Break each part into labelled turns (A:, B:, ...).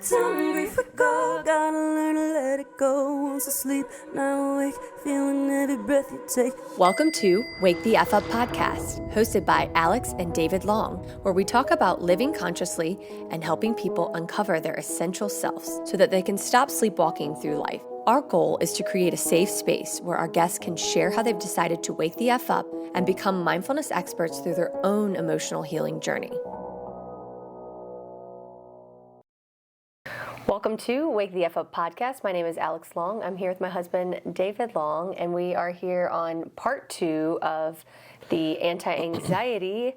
A: time grief we go. Gotta learn to let it go. Once asleep, now awake, feeling every breath you take.
B: Welcome to Wake the F Up podcast, hosted by Alix and David Long, where we talk about living consciously and helping people uncover their essential selves so that they can stop sleepwalking through life. Our goal is to create a safe space where our guests can share how they've decided to wake the F up and become mindfulness experts through their own emotional healing journey. Welcome to Wake the F Up podcast. My name is Alix Long. I'm here with my husband, David Long, and we are here on part 2 of the anti-anxiety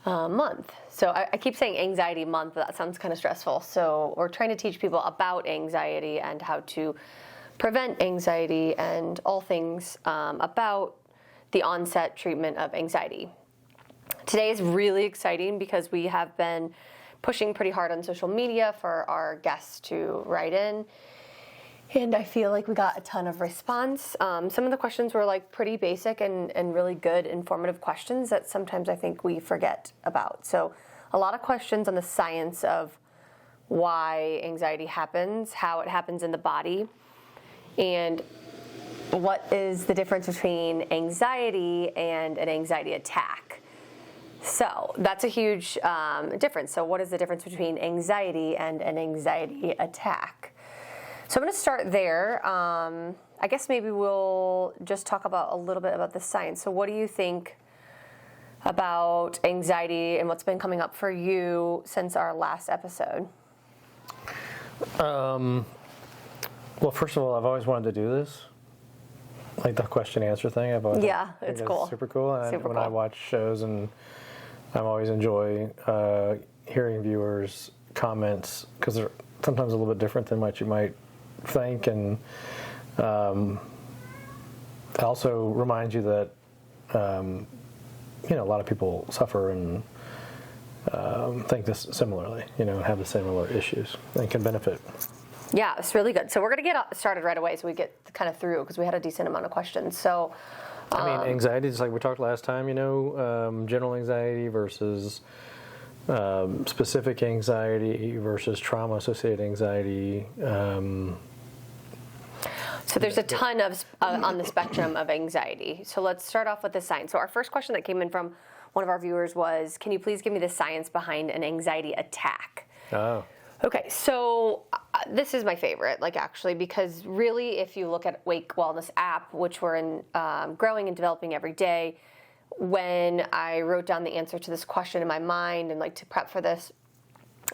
B: month. So I keep saying anxiety month, but that sounds kind of stressful. So we're trying to teach people about anxiety and how to prevent anxiety and all things about the onset treatment of anxiety. Today is really exciting because we have been pushing pretty hard on social media for our guests to write in, and I feel like we got a ton of response. Some of the questions were like pretty basic and really good, informative questions that sometimes I think we forget about. So a lot of questions on the science of why anxiety happens, how it happens in the body, and what is the difference between anxiety and an anxiety attack. So that's a huge difference. So what is the difference between anxiety and an anxiety attack? So I'm going to start there. I guess maybe we'll just talk about a little bit about the science. So what do you think about anxiety and what's been coming up for you since our last episode?
C: Well, first of all, I've always wanted to do this. Like the question answer thing.
B: It's cool.
C: Super cool. And when
B: cool.
C: I watch shows, and I always enjoy hearing viewers' comments because they're sometimes a little bit different than what you might think, and it also reminds you that a lot of people suffer and think this similarly, have the similar issues and can benefit.
B: Yeah, it's really good. So we're going to get started right away so we get kind of through because we had a decent amount of questions. So,
C: anxiety is like we talked last time, general anxiety versus specific anxiety versus trauma-associated anxiety.
B: So there's a ton of on the spectrum of anxiety. So let's start off with the science. So our first question that came in from one of our viewers was, can you please give me the science behind an anxiety attack?
C: Oh.
B: Okay, so this is my favorite, actually, because really if you look at Wake Wellness app, which we're in growing and developing every day, when I wrote down the answer to this question in my mind and to prep for this,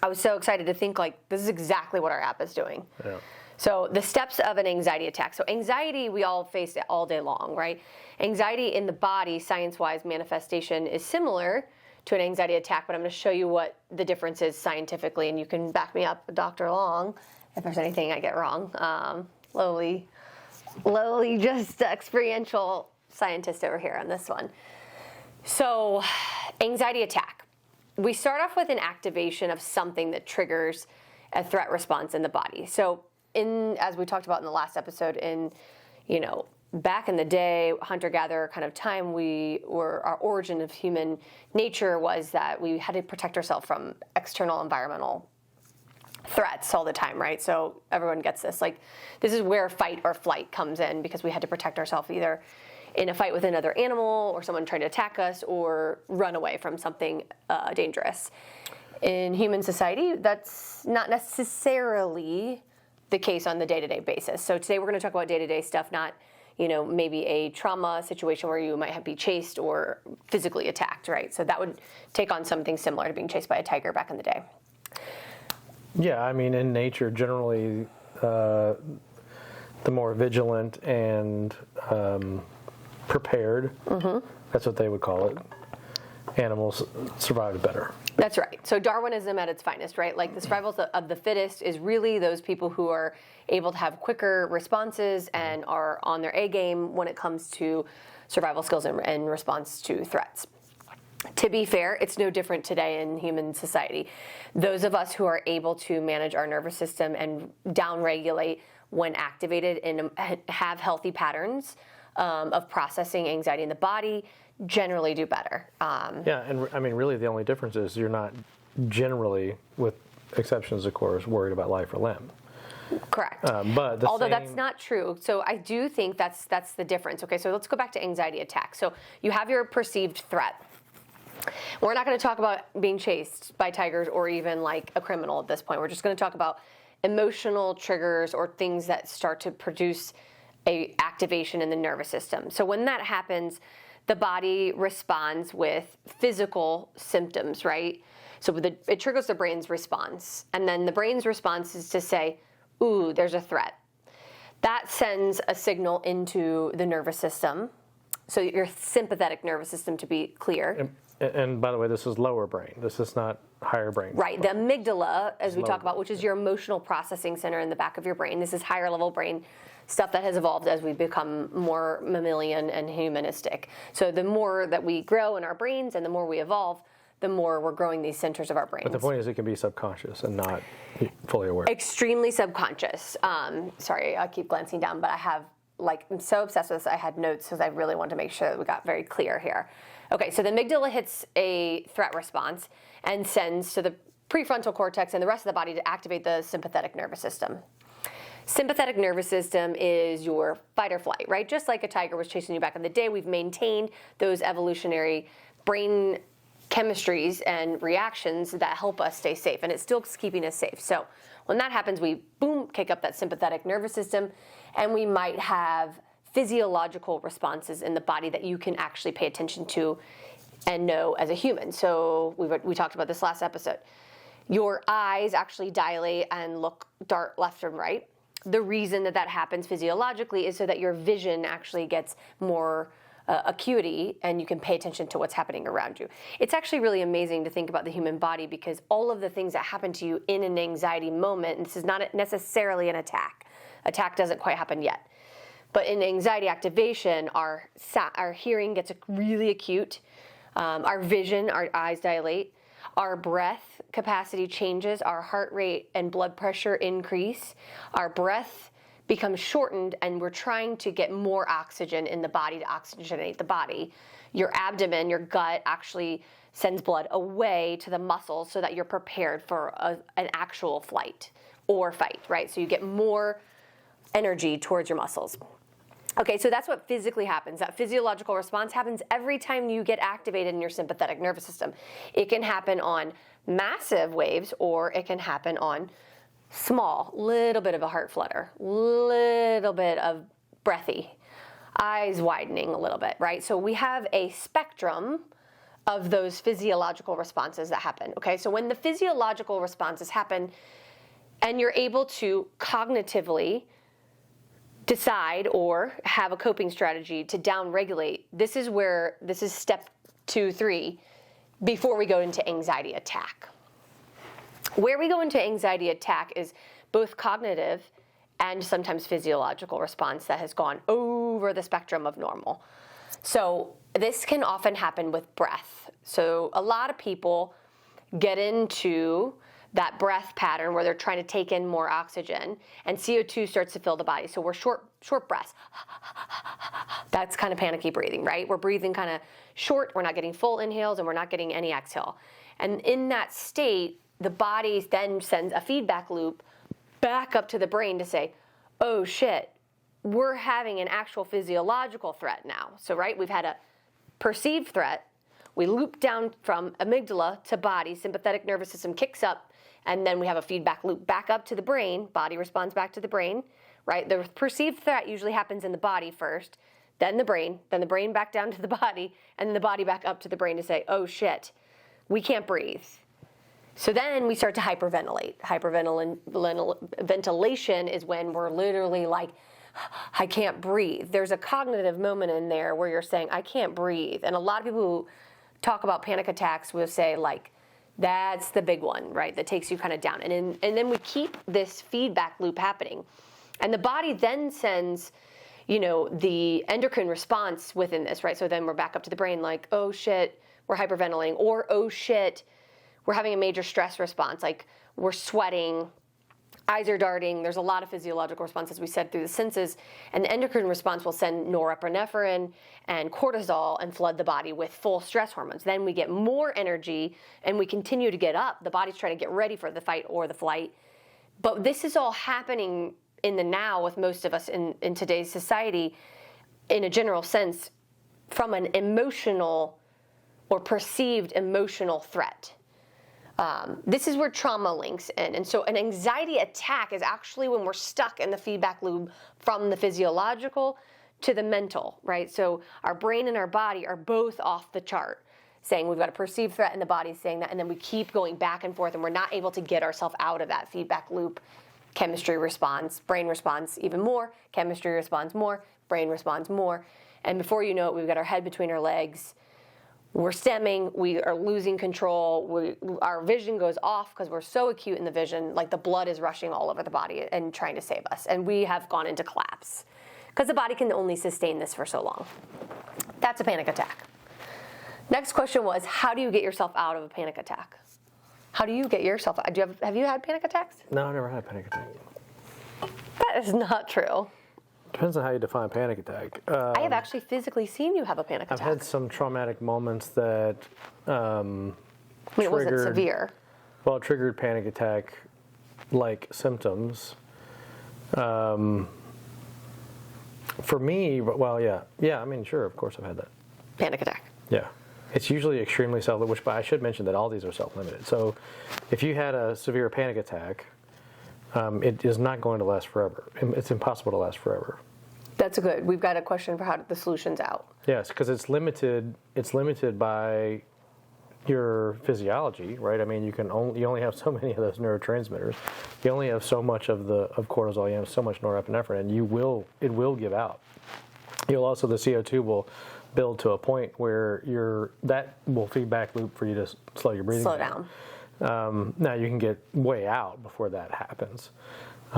B: I was so excited to think this is exactly what our app is doing.
C: Yeah.
B: So the steps of an anxiety attack. So anxiety, we all face it all day long, right? Anxiety in the body, science-wise manifestation is similar to an anxiety attack, but I'm going to show you what the difference is scientifically, and you can back me up, Dr. Long, if there's anything I get wrong. Lowly, just experiential scientist over here on this one. So, anxiety attack. We start off with an activation of something that triggers a threat response in the body. So, as we talked about in the last episode, back in the day, hunter-gatherer kind of time, our origin of human nature was that we had to protect ourselves from external environmental threats all the time, right? So everyone gets this. This is where fight or flight comes in because we had to protect ourselves either in a fight with another animal or someone trying to attack us or run away from something dangerous. In human society, that's not necessarily the case on the day-to-day basis. So today we're going to talk about day-to-day stuff, not maybe a trauma situation where you might be chased or physically attacked, right? So that would take on something similar to being chased by a tiger back in the day.
C: Yeah, in nature, generally, the more vigilant and prepared, that's what they would call it, animals survive better.
B: That's right. So Darwinism at its finest, right? The survival of the fittest is really those people who are able to have quicker responses and are on their A game when it comes to survival skills and response to threats. To be fair, it's no different today in human society. Those of us who are able to manage our nervous system and downregulate when activated and have healthy patterns of processing anxiety in the body generally do better.
C: Yeah, and really the only difference is you're not generally with exceptions, of course, worried about life or limb.
B: Correct.
C: But
B: although that's not true. So I do think that's the difference. Okay, so let's go back to anxiety attacks. So you have your perceived threat. We're not going to talk about being chased by tigers or even like a criminal at this point. We're just going to talk about emotional triggers or things that start to produce a activation in the nervous system. So when that happens, the body responds with physical symptoms, right? So it triggers the brain's response. And then the brain's response is to say, ooh, there's a threat. That sends a signal into the nervous system. So your sympathetic nervous system, to be clear.
C: And by the way, this is lower brain. This is not higher brain.
B: Right. The amygdala, as we talk about, which is your emotional processing center in the back of your brain. This is higher level brain stuff that has evolved as we become more mammalian and humanistic. So the more that we grow in our brains and the more we evolve, the more we're growing these centers of our brains.
C: But the point is it can be subconscious and not fully aware.
B: Extremely subconscious. Sorry, I keep glancing down, but I'm so obsessed with this, I had notes because I really wanted to make sure that we got very clear here. Okay, so the amygdala hits a threat response and sends to the prefrontal cortex and the rest of the body to activate the sympathetic nervous system. Sympathetic nervous system is your fight or flight, right? Just like a tiger was chasing you back in the day, we've maintained those evolutionary brain chemistries and reactions that help us stay safe, and it's still keeping us safe. So when that happens, we, boom, kick up that sympathetic nervous system, and we might have physiological responses in the body that you can actually pay attention to and know as a human. So we talked about this last episode. Your eyes actually dilate and dart left and right. The reason that happens physiologically is so that your vision actually gets more acuity and you can pay attention to what's happening around you. It's actually really amazing to think about the human body because all of the things that happen to you in an anxiety moment, and this is not necessarily an attack. Attack doesn't quite happen yet. But in anxiety activation, our hearing gets really acute, our vision, our eyes dilate, our breath capacity changes, our heart rate and blood pressure increase, our breath becomes shortened, and we're trying to get more oxygen in the body to oxygenate the body. Your abdomen, your gut actually sends blood away to the muscles so that you're prepared for an actual flight or fight, right? So you get more energy towards your muscles. Okay, so that's what physically happens. That physiological response happens every time you get activated in your sympathetic nervous system. It can happen on massive waves or it can happen on small, little bit of a heart flutter, little bit of breathy, eyes widening a little bit, right? So we have a spectrum of those physiological responses that happen, okay? So when the physiological responses happen and you're able to cognitively decide or have a coping strategy to downregulate, this is step 2, 3, before we go into anxiety attack. Where we go into anxiety attack is both cognitive and sometimes physiological response that has gone over the spectrum of normal. So this can often happen with breath. So a lot of people get into that breath pattern where they're trying to take in more oxygen and CO2 starts to fill the body. So we're short breaths. That's kind of panicky breathing, right? We're breathing kind of short. We're not getting full inhales and we're not getting any exhale. And in that state, the body then sends a feedback loop back up to the brain to say, oh shit, we're having an actual physiological threat now. So, right, we've had a perceived threat. We loop down from amygdala to body, sympathetic nervous system kicks up, and then we have a feedback loop back up to the brain. Body responds back to the brain, right? The perceived threat usually happens in the body first, then the brain back down to the body, and then the body back up to the brain to say, oh shit, we can't breathe. So then we start to hyperventilate. Ventilation is when we're literally like, I can't breathe. There's a cognitive moment in there where you're saying, I can't breathe. And a lot of people who talk about panic attacks will say, like, that's the big one, right? That takes you kind of down. And then we keep this feedback loop happening. And the body then sends, the endocrine response within this, right? So then we're back up to the brain like, oh shit, we're hyperventilating. Or, oh shit, we're having a major stress response. Like we're sweating, eyes are darting. There's a lot of physiological responses we said through the senses, and the endocrine response will send norepinephrine and cortisol and flood the body with full stress hormones. Then we get more energy and we continue to get up. The body's trying to get ready for the fight or the flight. But this is all happening in the now with most of us in today's society in a general sense from an emotional or perceived emotional threat. This is where trauma links in. And so an anxiety attack is actually when we're stuck in the feedback loop from the physiological to the mental, right? So our brain and our body are both off the chart, saying we've got a perceived threat and the body's saying that, and then we keep going back and forth and we're not able to get ourselves out of that feedback loop. Chemistry responds, brain responds even more, chemistry responds more, brain responds more. And before you know it, we've got our head between our legs. We're stemming, we are losing control, our vision goes off because we're so acute in the vision, like the blood is rushing all over the body and trying to save us. And we have gone into collapse because the body can only sustain this for so long. That's a panic attack. Next question was, how do you get yourself out of a panic attack? How do you get yourself out? Have you had panic attacks?
C: No, I never had a panic attack.
B: That is not true.
C: Depends on how you define panic attack.
B: I have actually physically seen you have a panic attack.
C: I've had some traumatic moments that
B: it wasn't severe.
C: Well, it triggered panic attack-like symptoms. For me, well, yeah. I mean, sure, of course, I've had that.
B: Panic attack.
C: Yeah, it's usually extremely self-limited. But I should mention that all these are self-limited. So, if you had a severe panic attack, it is not going to last forever. It's impossible to last forever.
B: That's good. We've got a question for how the solution's out.
C: Yes, because it's limited. It's limited by your physiology, right? I mean, you only have so many of those neurotransmitters. You only have so much of cortisol. You have so much norepinephrine, and it will give out. The CO2 will build to a point where that will feedback loop for you to slow your breathing
B: down.
C: Now you can get way out before that happens,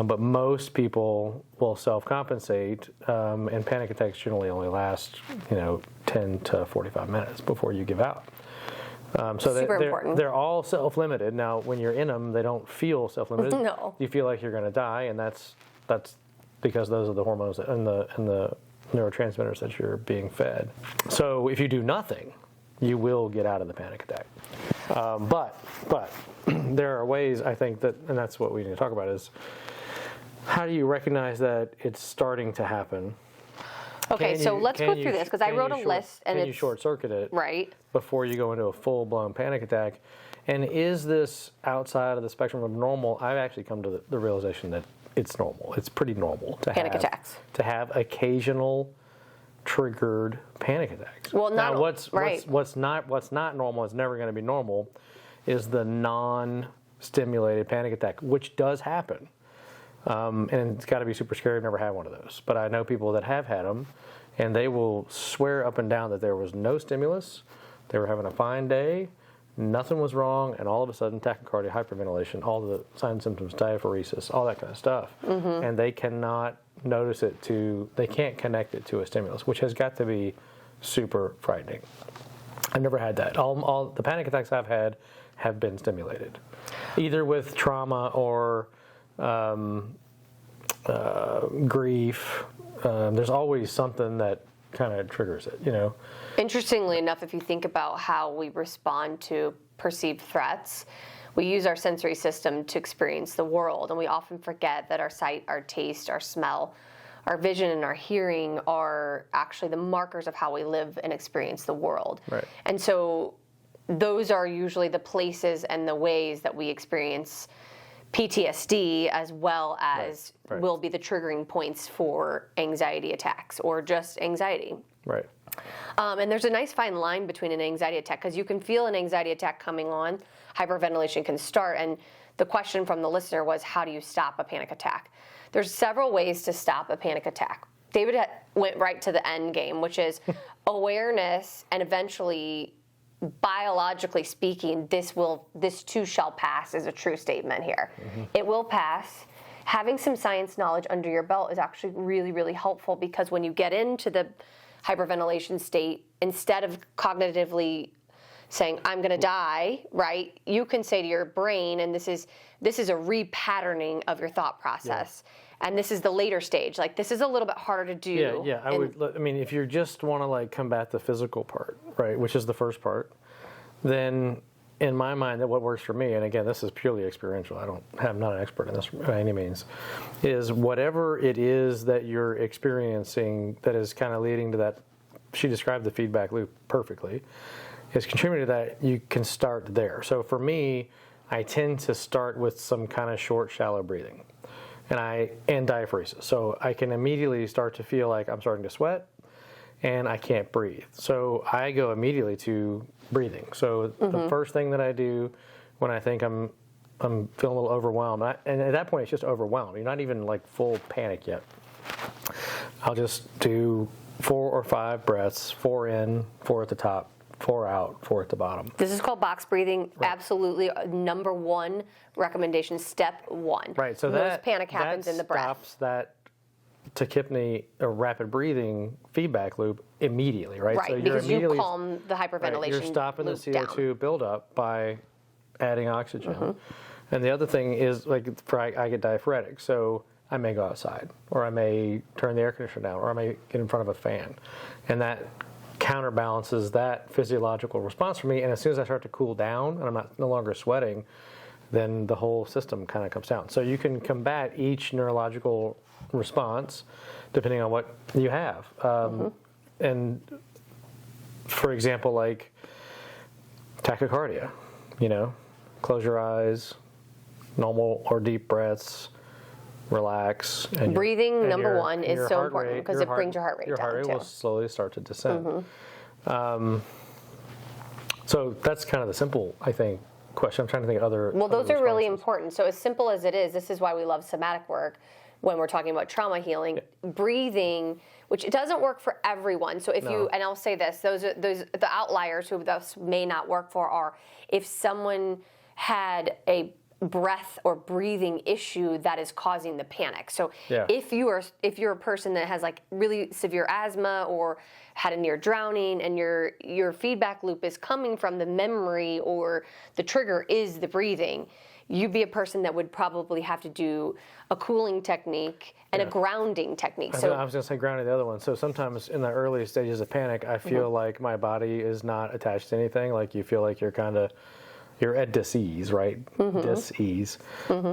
C: but most people will self-compensate, and panic attacks generally only last 10 to 45 minutes before you give out. So they're all self-limited. Now when you're in them, they don't feel self-limited.
B: No.
C: You feel like you're going to die, and that's because those are the hormones and the neurotransmitters that you're being fed. So if you do nothing, you will get out of the panic attack. But there are ways, I think, and that's what we need to talk about, is how do you recognize that it's starting to happen?
B: Okay, so let's go through this, because I wrote a list. And
C: you short-circuit it
B: right
C: before you go into a full-blown panic attack? And is this outside of the spectrum of normal? I've actually come to the realization that it's normal. It's pretty normal to
B: panic attacks.
C: To have occasional triggered panic attacks.
B: Well,
C: what's not normal, is never going to be normal, is the non-stimulated panic attack, which does happen. And it's got to be super scary. I've never had one of those, but I know people that have had them, and they will swear up and down that there was no stimulus, they were having a fine day, nothing was wrong, and all of a sudden tachycardia, hyperventilation, all the signs and symptoms, diaphoresis, all that kind of stuff, and they cannot they can't connect it to a stimulus, which has got to be super frightening. I've never had that. All the panic attacks I've had have been stimulated, either with trauma or grief. There's always something that kind of triggers it,
B: Interestingly enough, if you think about how we respond to perceived threats, we use our sensory system to experience the world, and we often forget that our sight, our taste, our smell, our vision, and our hearing are actually the markers of how we live and experience the world.
C: Right.
B: And so those are usually the places and the ways that we experience PTSD, as well as will be the triggering points for anxiety attacks or just anxiety.
C: Right.
B: And there's a nice fine line between an anxiety attack, because you can feel an anxiety attack coming on, hyperventilation can start, and the question from the listener was, how do you stop a panic attack? There's several ways to stop a panic attack. David went right to the end game, which is awareness, and eventually, biologically speaking, this too shall pass is a true statement here. It will pass. Having some science knowledge under your belt is actually really, really helpful, because when you get into the hyperventilation state, instead of cognitively saying, I'm going to die, right? You can say to your brain, and this is a repatterning of your thought process. And this is the later stage. Like, this is a little bit harder to do.
C: Yeah. I mean, if you just want to like combat the physical part, right, which is the first part, then in my mind, that what works for me, and again, this is purely experiential. I'm not an expert in this by any means, is whatever it is that you're experiencing that is kind of leading to that. She described the feedback loop perfectly. Is contributing to that. You can start there. So for me, I tend to start with some kind of short, shallow breathing. And diaphoresis. So I can immediately start to feel like I'm starting to sweat and I can't breathe. So I go immediately to breathing. So the first thing that I do when I think I'm feeling a little overwhelmed, and at that point it's just overwhelmed. You're not even like full panic yet. I'll just do 4 or 5 breaths, 4 in, 4 at the top, 4 out, 4 at the bottom.
B: This is called box breathing. Right. Absolutely, number 1 recommendation, step 1.
C: Right. So
B: most panic happens in the breath.
C: Stops that tachypnea or rapid breathing feedback loop immediately. Right.
B: Right.
C: So
B: because you calm the hyperventilation.
C: Right, you're stopping the CO2
B: down.
C: buildup by adding oxygen. And the other thing is like I get diaphoretic, so I may go outside, or I may turn the air conditioner down, or I may get in front of a fan, and that counterbalances that physiological response for me. And as soon as I start to cool down and I'm no longer sweating, then the whole system kind of comes down. So you can combat each neurological response depending on what you have. And for example, like tachycardia, close your eyes, normal or deep breaths, relax. And
B: breathing, number 1, is so important because it brings your heart rate down.
C: Your heart rate
B: too.
C: will slowly start to descend. So that's kind of the simple, I think, question. I'm trying to think of other.
B: Well, those
C: other
B: are really
C: responses.
B: important. So as simple as it is, this is why we love somatic work when we're talking about trauma healing. Breathing, which it doesn't work for everyone. So if you, and I'll say this, those the outliers who this may not work for are if someone had a breath or breathing issue that is causing the panic. So if you're a person that has like really severe asthma or had a near drowning and your feedback loop is coming from the memory or the trigger is the breathing, you'd be a person that would probably have to do a cooling technique and a grounding technique.
C: I was going to say grounding the other one. So sometimes in the early stages of panic, I feel like my body is not attached to anything. Like you feel like you're at dis-ease, right? Dis-ease.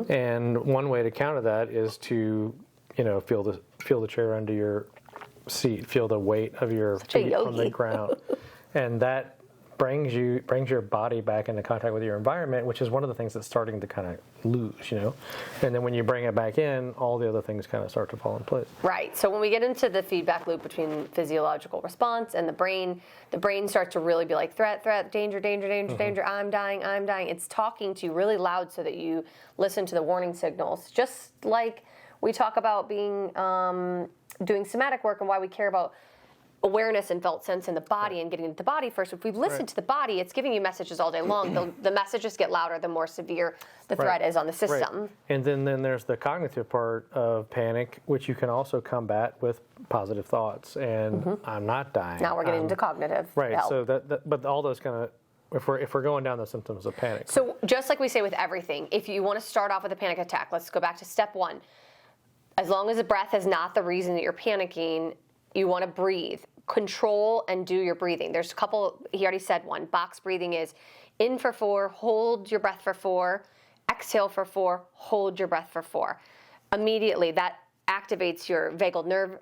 C: And one way to counter that is to, feel the chair under your seat, feel the weight of your feet on the ground. And that brings your body back into contact with your environment, which is one of the things that's starting to kind of lose, And then when you bring it back in, all the other things kind of start to fall in place.
B: Right. So when we get into the feedback loop between physiological response and the brain starts to really be like threat, danger, danger, I'm dying. It's talking to you really loud so that you listen to the warning signals. Just like we talk about being doing somatic work and why we care about awareness and felt sense in the body and getting into the body first. If we listen to the body, it's giving you messages all day long. The messages get louder the more severe the threat is on the system.
C: Right. And then there's the cognitive part of panic, which you can also combat with positive thoughts. And I'm not dying.
B: Now we're getting into cognitive help.
C: So but all those kind of, if we're going down the symptoms of panic.
B: So just like we say with everything, if you want to start off with a panic attack, let's go back to step 1. As long as the breath is not the reason that you're panicking, you want to breathe. Control and do your breathing. There's a couple, he already said one. Box breathing is in for 4, hold your breath for 4, exhale for 4, hold your breath for 4. Immediately that activates your vagal nerve,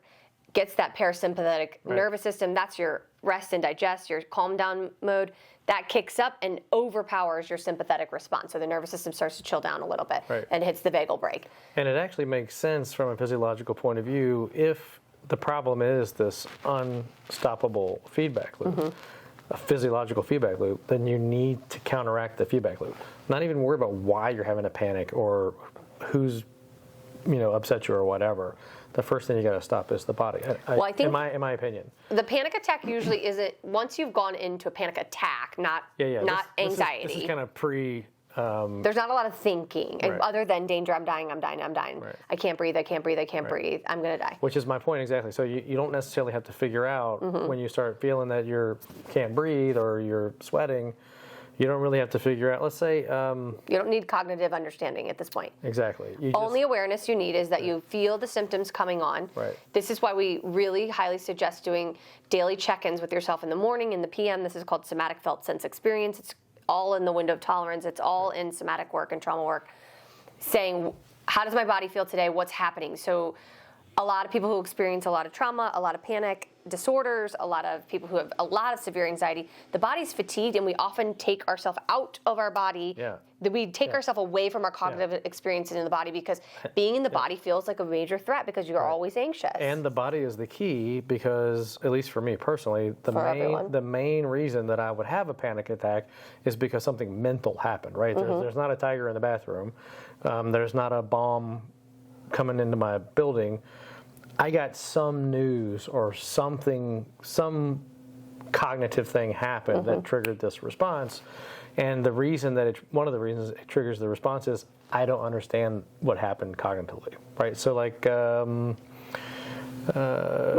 B: gets that parasympathetic nervous system. That's your rest and digest, your calm down mode. That kicks up and overpowers your sympathetic response. So the nervous system starts to chill down a little bit and hits the vagal brake.
C: And it actually makes sense from a physiological point of view if the problem is this unstoppable feedback loop, a physiological feedback loop, then you need to counteract the feedback loop. Not even worry about why you're having a panic or who's, upset you or whatever. The first thing you got to stop is the body.
B: I think
C: in my opinion,
B: the panic attack usually isn't once you've gone into a panic attack, not anxiety.
C: This is kind of pre
B: There's not a lot of thinking,
C: Right.
B: other than danger, I'm dying.
C: Right.
B: I can't breathe, breathe, I'm going to die.
C: Which is my point exactly. So you don't necessarily have to figure out
B: Mm-hmm.
C: when you start feeling that you can't breathe or you're sweating. You don't really have to figure out. Let's say
B: You don't need cognitive understanding at this point.
C: exactly.
B: Only awareness you need is that you feel the symptoms coming on.
C: Right.
B: This is why we really highly suggest doing daily check-ins with yourself in the morning, in the PM. This is called somatic felt sense experience. It's all in the window of tolerance. It's all in somatic work and trauma work, saying, how does my body feel today? What's happening? So a lot of people who experience a lot of trauma, a lot of panic disorders, a lot of people who have a lot of severe anxiety, the body's fatigued, and we often take ourselves out of our body.
C: Yeah.
B: We take ourselves away from our cognitive experiences in the body, because being in the body feels like a major threat because you're always anxious.
C: And the body is the key because, at least for me personally,
B: everyone.
C: the main reason that I would have a panic attack is because something mental happened, right? There's not a tiger in the bathroom. There's not a bomb coming into my building. I got some news or something, some cognitive thing happened that triggered this response. And one of the reasons it triggers the response is I don't understand what happened cognitively, right? So like,
B: we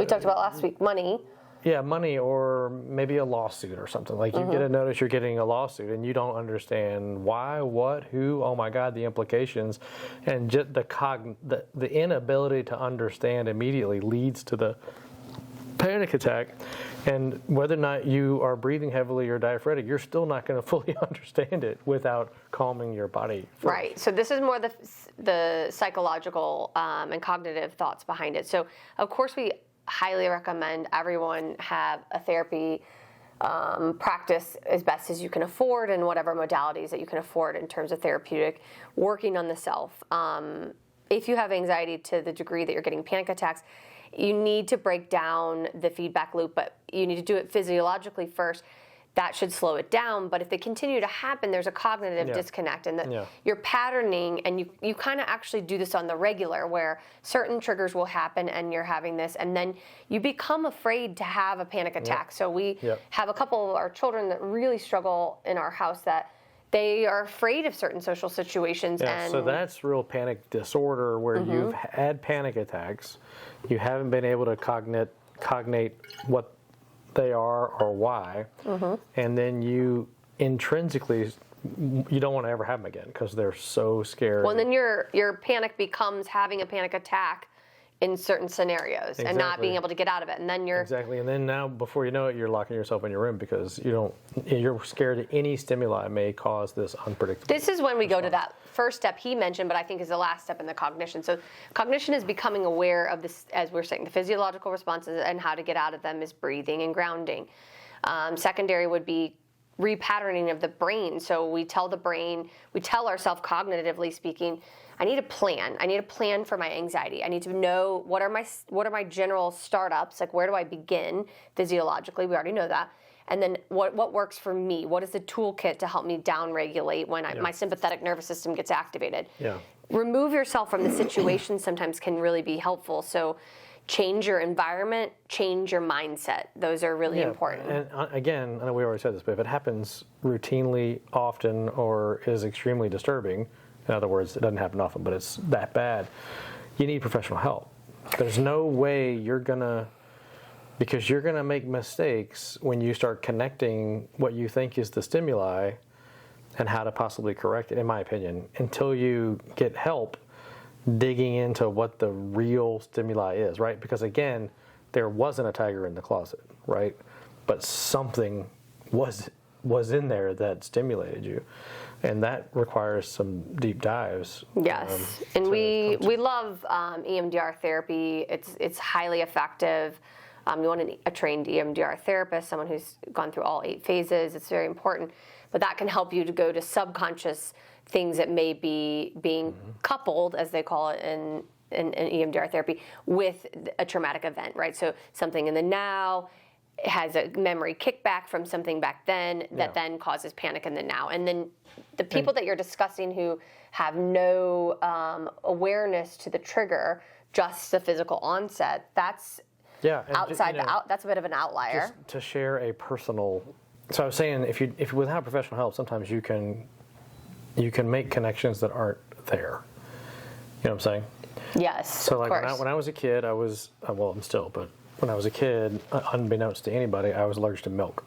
B: talked about last week, money.
C: yeah, money or maybe a lawsuit or something. Like you get a notice you're getting a lawsuit and you don't understand why, what, who, oh my God, the implications. And just the inability to understand immediately leads to the panic attack. And whether or not you are breathing heavily or diaphoretic, you're still not going to fully understand it without calming your body first.
B: Right. So this is more the psychological and cognitive thoughts behind it. So of course we highly recommend everyone have a therapy practice as best as you can afford, and whatever modalities that you can afford in terms of therapeutic, working on the self. If you have anxiety to the degree that you're getting panic attacks, you need to break down the feedback loop, but you need to do it physiologically first. That should slow it down. But if they continue to happen, there's a cognitive disconnect, and that you're patterning, and you kind of actually do this on the regular, where certain triggers will happen and you're having this, and then you become afraid to have a panic attack. So we have a couple of our children that really struggle in our house, that they are afraid of certain social situations.
C: Yeah, so that's real panic disorder where you've had panic attacks. You haven't been able to cognate what they are or why, and then you intrinsically you don't want to ever have them again because they're so scared.
B: Well, and then your panic becomes having a panic attack in certain scenarios and not being able to get out of it, and then you're
C: and then now before you know it, you're locking yourself in your room because you're scared that any stimuli may cause this unpredictable.
B: This is when we go to that first step he mentioned, but I think is the last step in the cognition. So cognition is becoming aware of this, as we're saying, the physiological responses, and how to get out of them is breathing and grounding. Secondary would be repatterning of the brain. So we tell ourselves cognitively speaking, I need a plan. I need a plan for my anxiety. I need to know what are my general startups, like where do I begin physiologically? We already know that. And then what works for me? What is the toolkit to help me downregulate when my sympathetic nervous system gets activated?
C: Yeah.
B: Remove yourself from the situation sometimes can really be helpful. So change your environment, change your mindset. Those are really important.
C: And again, I know we already said this, but if it happens routinely, often, or is extremely disturbing, in other words, it doesn't happen often, but it's that bad, you need professional help. There's no way because you're going to make mistakes when you start connecting what you think is the stimuli and how to possibly correct it, in my opinion, until you get help digging into what the real stimuli is, right? Because again, there wasn't a tiger in the closet, right? But something was in there that stimulated you. And that requires some deep dives.
B: Yes, and we love EMDR therapy. It's highly effective. You want a trained EMDR therapist, someone who's gone through all 8 phases. It's very important. But that can help you to go to subconscious things that may be being coupled, as they call it in EMDR therapy, with a traumatic event, right? So something in the now has a memory kickback from something back then that then causes panic in the now. And then the people that you're discussing who have no awareness to the trigger, just the physical onset, that's that's a bit of an outlier.
C: Just to share a personal. So I was saying, if without professional help, sometimes you can you can make connections that aren't there. You know what I'm saying?
B: Yes.
C: So like
B: of course.
C: when I was a kid, I was well, I'm still, but when I was a kid, unbeknownst to anybody, I was allergic to milk.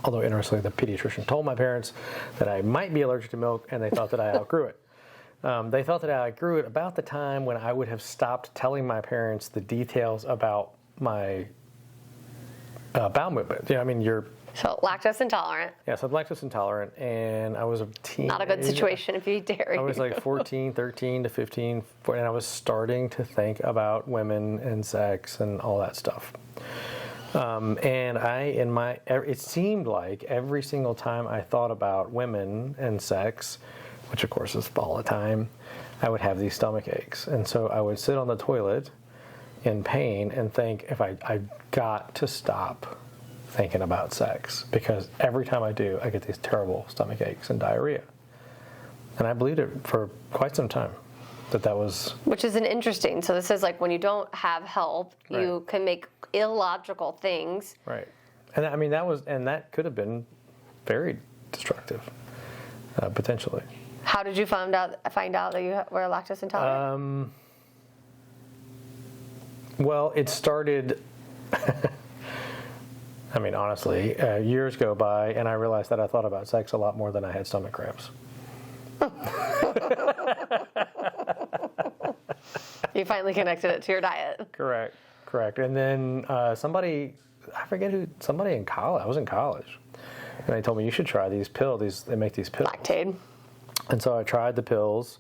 C: Although interestingly, the pediatrician told my parents that I might be allergic to milk, and they thought that I outgrew it. They thought that I outgrew it about the time when I would have stopped telling my parents the details about my bowel movement. I mean,
B: So lactose intolerant.
C: Yes, I'm lactose intolerant, and I was a teen.
B: Not a good situation if you eat dairy.
C: I was like 14, 13 to 15, and I was starting to think about women and sex and all that stuff. And it seemed like every single time I thought about women and sex, which of course is all the time, I would have these stomach aches. And so I would sit on the toilet in pain and think, if I got to stop thinking about sex, because every time I do, I get these terrible stomach aches and diarrhea. And I believed it for quite some time, that was...
B: Which is an interesting, so this is like when you don't have help,
C: Right.
B: You can make illogical things.
C: Right. And I mean, that could have been very destructive, potentially.
B: How did you find out that you were lactose intolerant?
C: Well, it started... I mean, honestly, years go by, and I realized that I thought about sex a lot more than I had stomach cramps.
B: You finally connected it to your diet.
C: Correct. And then somebody in college, I was in college, and they told me, you should try these pills. They make these pills.
B: Lactaid.
C: And so I tried the pills,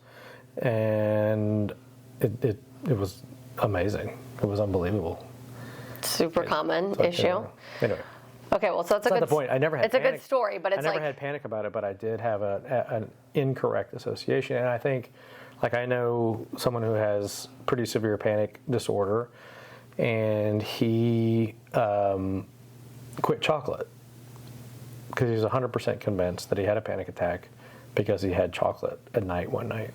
C: and it was amazing. It was unbelievable.
B: Super common issue.
C: Anyway.
B: Okay, well, so that's
C: Not the point. I never had.
B: It's a good story, but it's
C: I never had panic about it, but I did have an incorrect association, and I think, like, I know someone who has pretty severe panic disorder, and he quit chocolate because he was 100% convinced that he had a panic attack because he had chocolate at night one night,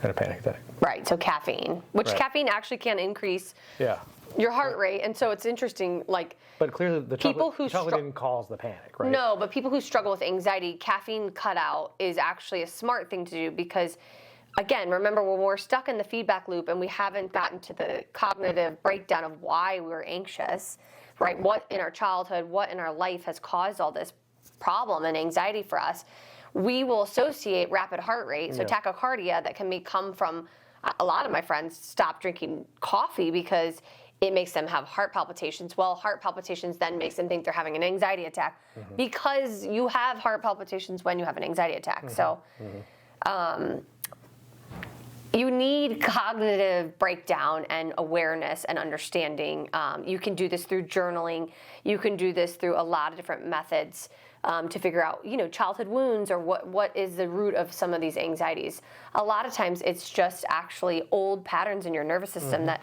C: had a panic attack.
B: Right. So caffeine, which
C: Right.
B: caffeine actually can increase.
C: Yeah.
B: Your heart rate, and so it's interesting, like...
C: But clearly the chocolate didn't cause the panic, right?
B: No, but people who struggle with anxiety, caffeine cutout is actually a smart thing to do because, again, remember when we're stuck in the feedback loop and we haven't gotten to the cognitive breakdown of why we're anxious, right? What in our childhood, what in our life has caused all this problem and anxiety for us, we will associate rapid heart rate, so tachycardia, that can come from... A lot of my friends stop drinking coffee because it makes them have heart palpitations. Well, heart palpitations then makes them think they're having an anxiety attack because you have heart palpitations when you have an anxiety attack. So you need cognitive breakdown and awareness and understanding. You can do this through journaling. You can do this through a lot of different methods to figure out, childhood wounds or what is the root of some of these anxieties. A lot of times it's just actually old patterns in your nervous system that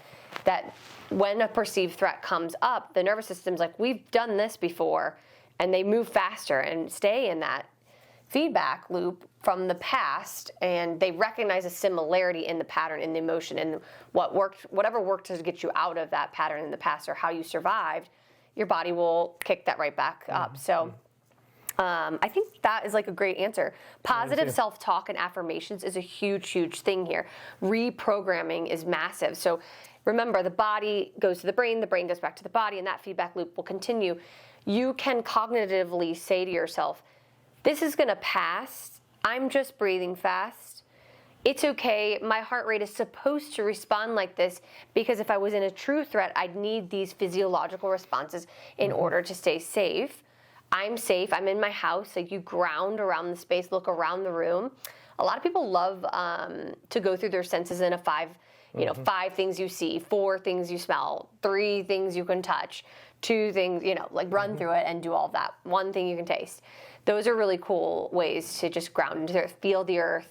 B: when a perceived threat comes up, the nervous system's like, we've done this before, and they move faster and stay in that feedback loop from the past, and they recognize a similarity in the pattern, in the emotion, and whatever worked to get you out of that pattern in the past or how you survived, your body will kick that right back up. So I think that is like a great answer. Positive self-talk and affirmations is a huge, huge thing here. Reprogramming is massive. So remember, the body goes to the brain goes back to the body, and that feedback loop will continue. You can cognitively say to yourself, this is going to pass. I'm just breathing fast. It's okay. My heart rate is supposed to respond like this because if I was in a true threat, I'd need these physiological responses in order to stay safe. I'm safe. I'm in my house. Like, you ground around the space, look around the room. A lot of people love to go through their senses in a 5 things you see, 4 things you smell, 3 things you can touch, 2 things, run through it and do all of that. 1 thing you can taste. Those are really cool ways to just ground into the earth, feel the earth,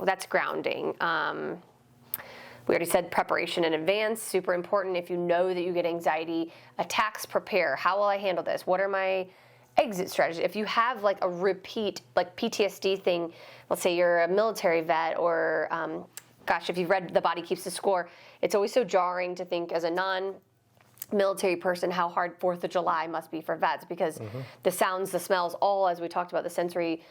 B: that's grounding. We already said preparation in advance, super important. If you know that you get anxiety attacks, prepare. How will I handle this? What are my exit strategies? If you have like a repeat, like PTSD thing, let's say you're a military vet or, if you've read The Body Keeps the Score, it's always so jarring to think as a non-military person how hard 4th of July must be for vets because the sounds, the smells, all, as we talked about, the sensory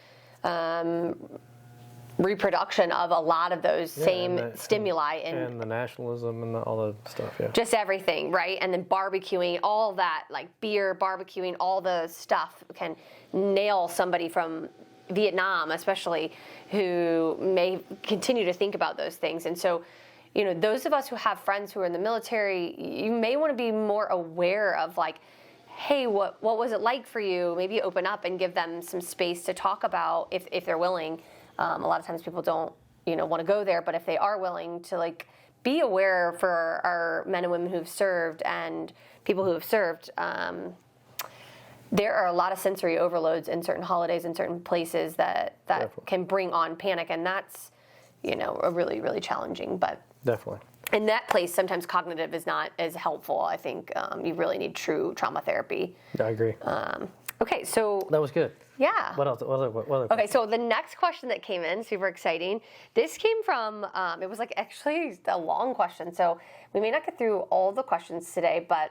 B: reproduction of a lot of those same stimuli
C: and the nationalism and all the stuff,
B: just everything, right? And then barbecuing, all that, like beer, barbecuing, all the stuff can nail somebody from Vietnam, especially, who may continue to think about those things. And so, those of us who have friends who are in the military, you may want to be more aware of, like, hey, what was it like for you? Maybe open up and give them some space to talk about if they're willing. A lot of times people don't, want to go there, but if they are willing to, like, be aware for our men and women who've served and people who have served, there are a lot of sensory overloads in certain holidays in certain places that can bring on panic, and that's, a really, really challenging. But
C: definitely.
B: In that place, sometimes cognitive is not as helpful. I think you really need true trauma therapy.
C: I agree.
B: Okay, so
C: that was good.
B: Yeah.
C: What else? What other
B: okay, so the next question that came in, super exciting. This came from, it was like actually a long question, so we may not get through all the questions today, but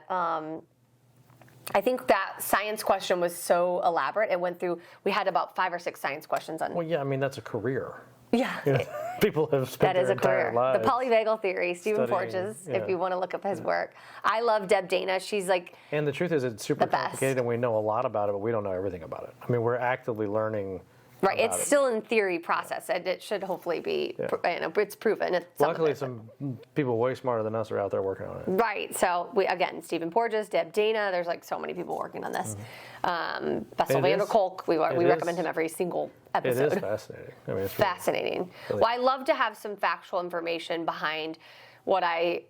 B: I think that science question was so elaborate. It went through, we had about 5 or 6 science questions on.
C: Well, yeah, I mean, that's a career.
B: Yeah.
C: People have spent their entire lives.
B: The polyvagal theory, Stephen Porges, if you want to look up his work. I love Deb Dana. She's like,
C: and the truth is, it's super complicated, and we know a lot about it, but we don't know everything about it. I mean, we're actively learning.
B: Right, it's still in theory process, and it should hopefully be, it's proven.
C: Luckily, some people way smarter than us are out there working on it.
B: Right, so again, Stephen Porges, Deb Dana, there's like so many people working on this. Bessel van der Kolk, we recommend him every single episode.
C: It is fascinating. I mean, it's
B: fascinating. Really, well, I love to have some factual information behind what I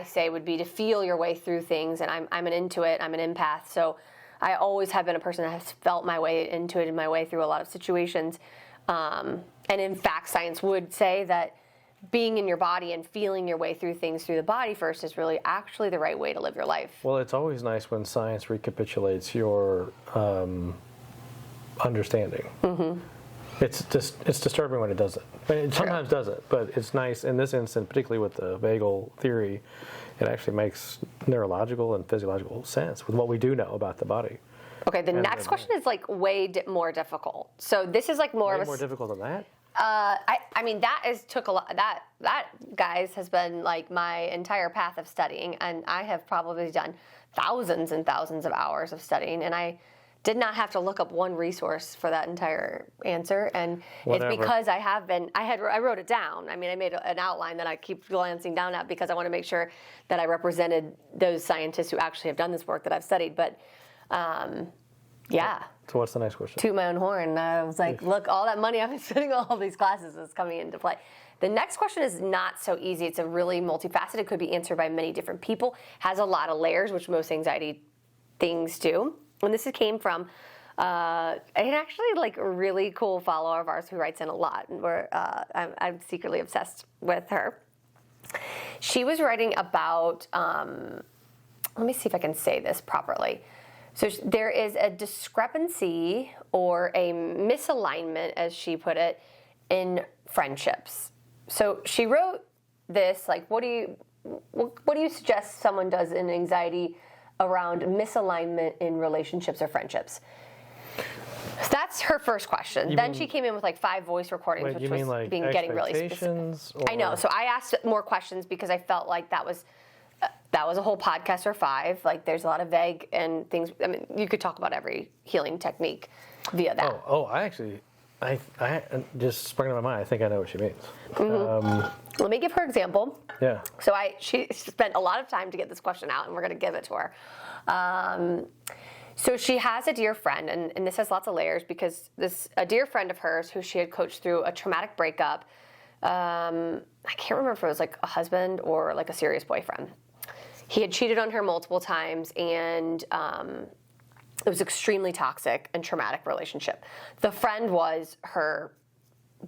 B: say would be to feel your way through things, and I'm an intuit, I'm an empath, so I always have been a person that has felt my way into it and my way through a lot of situations. And in fact, science would say that being in your body and feeling your way through things through the body first is really actually the right way to live your life.
C: Well, it's always nice when science recapitulates your understanding. Mm-hmm. It's disturbing when it doesn't. It sometimes doesn't, but it's nice in this instance, particularly with the vagal theory. It actually makes neurological and physiological sense with what we do know about the body.
B: Okay, the next question is like way more difficult. So this is like more
C: difficult than that.
B: I mean that took a lot. That guys has been like my entire path of studying, and I have probably done thousands and thousands of hours of studying, and I did not have to look up one resource for that entire answer, and it's because I wrote it down. I mean, I made an outline that I keep glancing down at because I want to make sure that I represented those scientists who actually have done this work that I've studied. But yeah.
C: So what's the next question?
B: Toot my own horn. I was like, look, all that money I've been spending on all these classes is coming into play. The next question is not so easy. It's a really multifaceted. It could be answered by many different people. Has a lot of layers, which most anxiety things do. And this came from an actually like a really cool follower of ours who writes in a lot. And I'm secretly obsessed with her. She was writing about, let me see if I can say this properly. So there is a discrepancy or a misalignment, as she put it, in friendships. So she wrote this, like, what do you suggest someone does in anxiety around misalignment in relationships or friendships? So that's her first question. Then she came in with like 5 voice recordings, which was
C: like
B: getting really specific. I know. So I asked more questions because I felt like that was a whole podcast or 5. Like there's a lot of vague and things. I mean, you could talk about every healing technique via that.
C: I just sprung to my mind. I think I know what she means.
B: Mm-hmm. Let me give her example.
C: Yeah.
B: So she spent a lot of time to get this question out, and we're going to give it to her. So she has a dear friend, and this has lots of layers because a dear friend of hers who she had coached through a traumatic breakup. I can't remember if it was like a husband or like a serious boyfriend. He had cheated on her multiple times, and it was extremely toxic and traumatic relationship. The friend was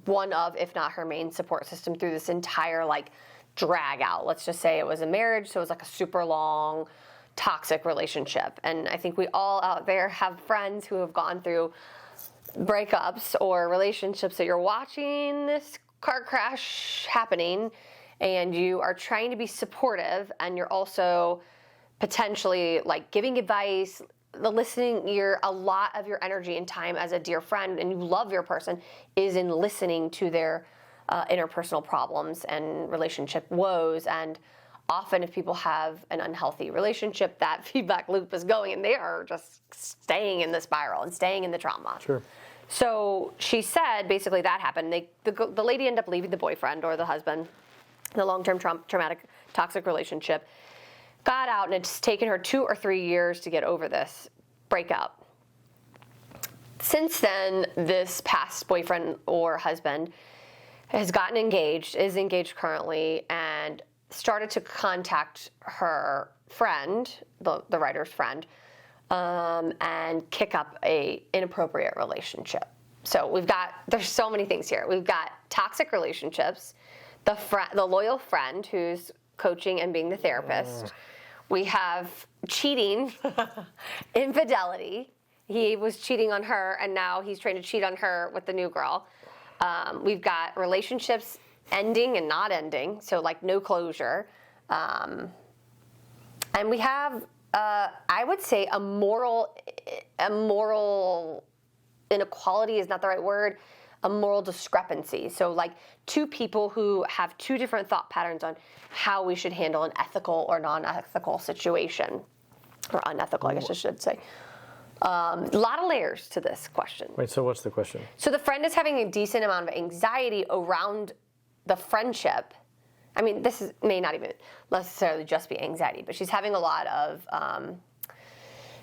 B: one of, if not her main support system through this entire like drag out. Let's just say it was a marriage, so it was like a super long, toxic relationship. And I think we all out there have friends who have gone through breakups or relationships that you're watching this car crash happening, and you are trying to be supportive, and you're also potentially like giving advice, the listening ear, a lot of your energy and time as a dear friend, and you love your person, is in listening to their interpersonal problems and relationship woes. And often if people have an unhealthy relationship, that feedback loop is going, and they are just staying in the spiral and staying in the trauma.
C: Sure.
B: So she said, basically that happened. The lady ended up leaving the boyfriend or the husband, the long-term traumatic, toxic relationship, got out, and it's taken her 2 or 3 years to get over this breakup. Since then, this past boyfriend or husband has gotten engaged, is engaged currently, and started to contact her friend, the writer's friend, and kick up a inappropriate relationship. So there's so many things here. We've got toxic relationships, the loyal friend who's coaching and being the therapist. We have cheating, infidelity. He was cheating on her, and now he's trying to cheat on her with the new girl. We've got relationships ending and not ending, so like no closure. And we have, I would say, a moral inequality is not the right word, a moral discrepancy. So like two people who have two different thought patterns on how we should handle an ethical or non-ethical situation, or unethical, I guess I should say. A lot of layers to this question.
C: Wait, so what's the question?
B: So the friend is having a decent amount of anxiety around the friendship. I mean, may not even necessarily just be anxiety, but she's having a lot of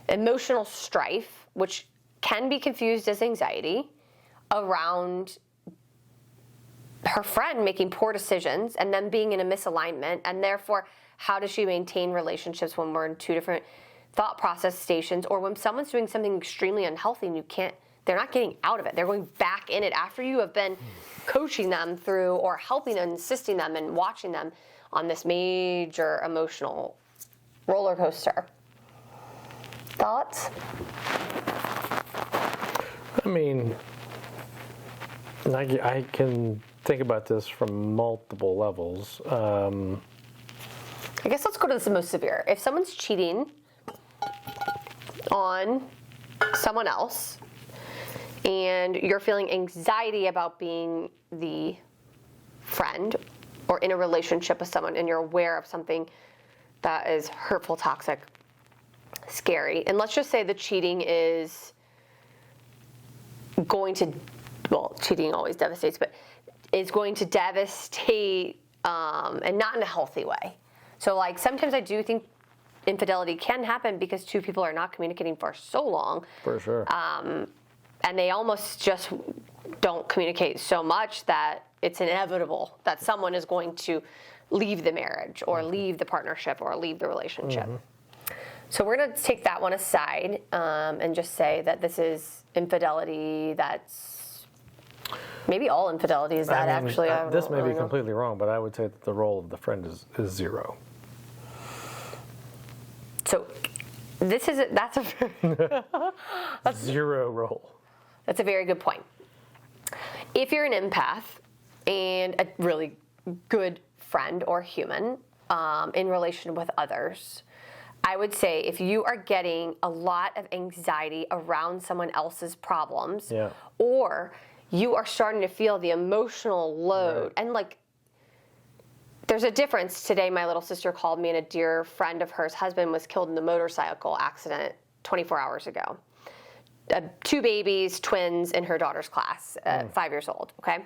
B: emotional strife, which can be confused as anxiety, around her friend making poor decisions and then being in a misalignment, and therefore, how does she maintain relationships when we're in two different thought process stations, or when someone's doing something extremely unhealthy and they're not getting out of it. They're going back in it after you have been coaching them through, or helping and assisting them and watching them on this major emotional roller coaster. Thoughts?
C: I mean, I can think about this from multiple levels.
B: I guess let's go to the most severe. If someone's cheating on someone else, and you're feeling anxiety about being the friend or in a relationship with someone, and you're aware of something that is hurtful, toxic, scary, and let's just say the cheating is going to, well, cheating always devastates, but is going to devastate, and not in a healthy way. So like sometimes I do think infidelity can happen because two people are not communicating for so long.
C: For sure.
B: And they almost just don't communicate so much that it's inevitable that someone is going to leave the marriage or leave the partnership or leave the relationship. So we're going to take that one aside, and just say that this is infidelity. That's maybe all infidelity is that. Actually,
C: this may be completely wrong, but I would say that the role of the friend is zero.
B: So that's
C: zero role.
B: That's a very good point. If you're an empath and a really good friend or human in relation with others, I would say if you are getting a lot of anxiety around someone else's problems, or you are starting to feel the emotional load, and like there's a difference. Today my little sister called me, and a dear friend of hers husband was killed in a motorcycle accident 24 hours ago. 2 babies, twins, in her daughter's class, 5 years old, okay?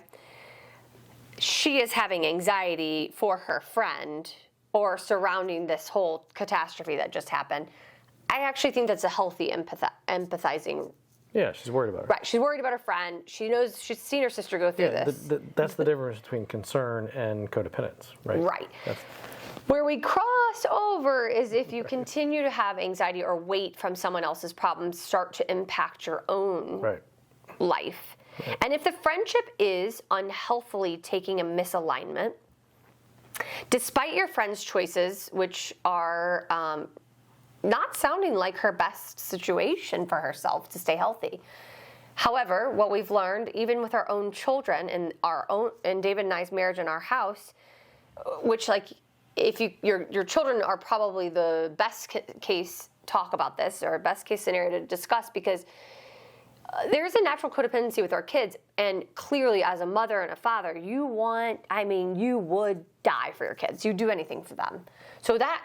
B: She is having anxiety for her friend or surrounding this whole catastrophe that just happened. I actually think that's a healthy empathizing.
C: Yeah, she's worried about her.
B: Right, she's worried about her friend. She knows, she's seen her sister go through this.
C: That's the difference between concern and codependence, right?
B: Right. Where we cross over is if you continue to have anxiety or weight from someone else's problems start to impact your own life. Right. And if the friendship is unhealthily taking a misalignment, despite your friend's choices, which are not sounding like her best situation for herself to stay healthy. However, what we've learned, even with our own children and in David and I's marriage in our house, which like, if your children are probably the best case talk about this, or best case scenario to discuss, because there's a natural codependency with our kids, and clearly as a mother and a father, you would die for your kids. You'd do anything for them. So that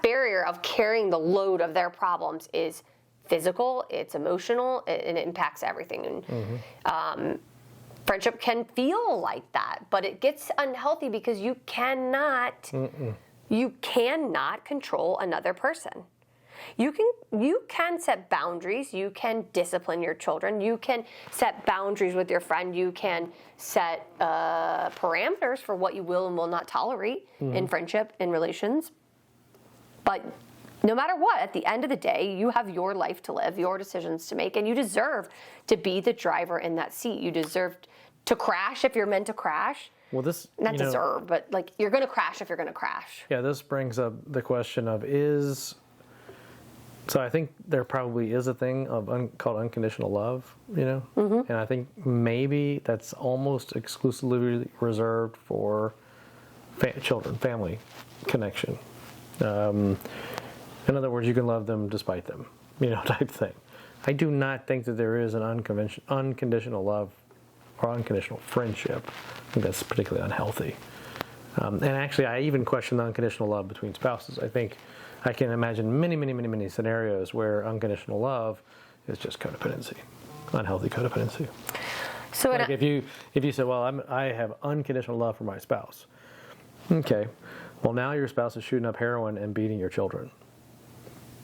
B: barrier of carrying the load of their problems is physical, it's emotional, and it impacts everything. And friendship can feel like that, but it gets unhealthy because you cannot control another person. You can set boundaries. You can discipline your children. You can set boundaries with your friend. You can set parameters for what you will and will not tolerate in friendship, in relations. But no matter what, at the end of the day, you have your life to live, your decisions to make, and you deserve to be the driver in that seat. You deserve to crash if you're meant to crash. Well, this not deserve, but like you're going to crash if you're going to crash.
C: Yeah, this brings up the question of So I think there probably is a thing of called unconditional love, and I think maybe that's almost exclusively reserved for children, family connection. In other words, you can love them despite them, type thing. I do not think that there is an unconditional love or unconditional friendship. I think that's particularly unhealthy. And actually, I even question the unconditional love between spouses. I think I can imagine many scenarios where unconditional love is just codependency, unhealthy codependency. So like if you say, well, I have unconditional love for my spouse. Okay, well now your spouse is shooting up heroin and beating your children.